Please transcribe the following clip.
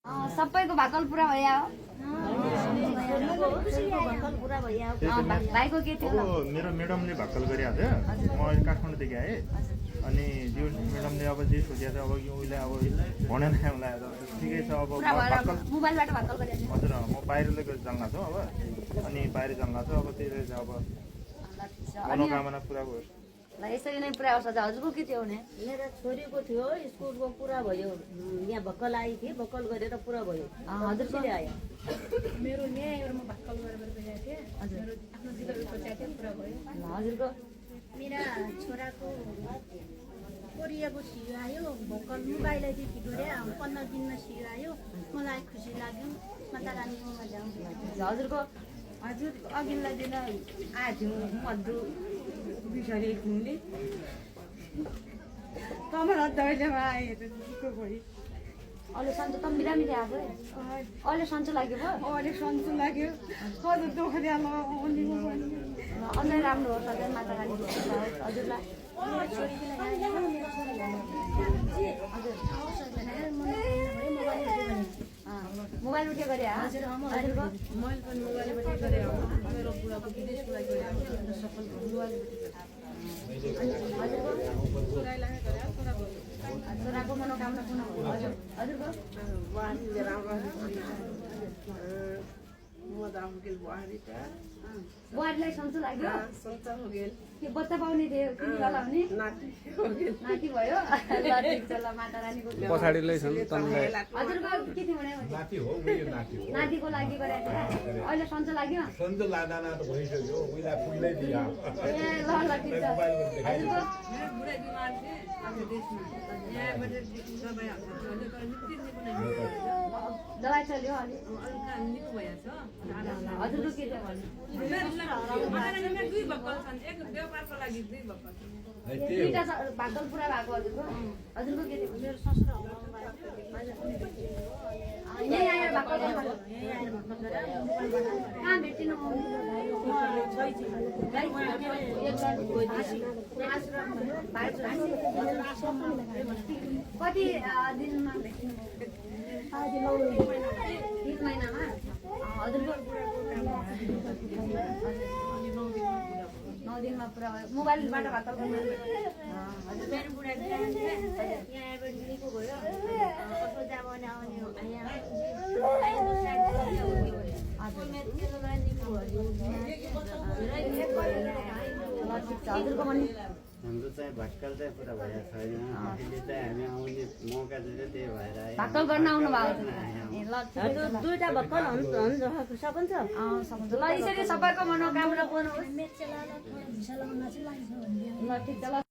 सबैको भाकल पुरा भयो भाइको के थियो मेरो म्याडमले भाकल गरिहाल्छ म अहिले काठमाडौँदेखि आएँ अनि यो म्याडमले अब जे सोचेको छ अब यो उहिले अब भनेन उसलाई ठिकै छ अब मोबाइलबाट भाकल गरेको हजुर म बाहिर जान्ला छु अब अनि बाहिर जान्ला छु अब त्यही अब मनोकामना पुरा भयो यसरी नै पुरा होस् हजुरको के थियो भने मेरो छोरीको थियो स्कुलको पुरा भयो यहाँ भक्कल आई थिए भक्कल गरेर पुरा भयो हजुरको आयो मेरो न्यायमा भक्कल गरेर गएको थिएँ मेरो आफ्नो जिल्लाको सोचेको थिएँ पुरा भयो हजुरको मेरा छोराको कोरियाको सियो आयो भक्कल मोबाइलदेखि गरे 15 दिनमा सियो आयो मलाई खुसी लाग्यो माता रानीकोमा जाउँ हजुरको हजुर अघिल्ला दिन आएको मधु बिसरी खुम्ली कमला दैलेमा आएको भोलि अहिले सन्चो त बिरामी आएको अहिले सन्चो लाग्यो भयो अलिक सन्चो लाग्यो हजुर दोखरी अझै राम्रो हो सधैँ माता रानीको हजुरलाई मोबाइल उठ्यो गरे हजुरको मैले पनि मोबाइलबाट गरेँ मेरो बुढाको विदेशको लागि गरेँ सफल छोराको मनोकामना पूर्ण हो हजुरको बुहारीलाई सन्चो लाग्यो के बच्चा पाउने थियो तिनीवाला हुने नाति भयो ल ठिक छ ल माता रानीको पछाडि लैछन् हजुरको के थियो भने नातिको लागि गरेको थियो अहिले सन्चो लाग्यो सन्चो लाग्दैन त भइसक्यो उइला फुल्दै दिया ए ल ल ठिक छ हजुरको बुढा बिमार थिए आफ्नो देशमा यहाँबाट दबाई दबाई चल्यो अलि निको भएको छ हजुरको के थियो भने दुई भक्कल छन् एक व्यापारको लागि दुई भक्कल दुईटा भाकल पुरा भएको हजुरको के थियो मेरो ससुरा यही आएर भाकल कहाँ भेटिनु कति दिनमा भेटिनु 3 महिनामा हजुरको 9 दिनमा पुरा भयो मोबाइलबाट भाकल गर्नु हजुर मेरो बुढा यहाँबाट निको भयो कसो जाब भने आउने हजुरको पनि हाम्रो चाहिँ भक्कल चाहिँ पुरा भएको छैन अहिले चाहिँ हामी आउने मौका दिँदै त्यही भएर भाकल गर्न आउनु भएको हजुर दुईटा भक्कल सकिन्छ ल यसरी सबैको मनोकामना पूर्ण होस् ल ठिक छ ल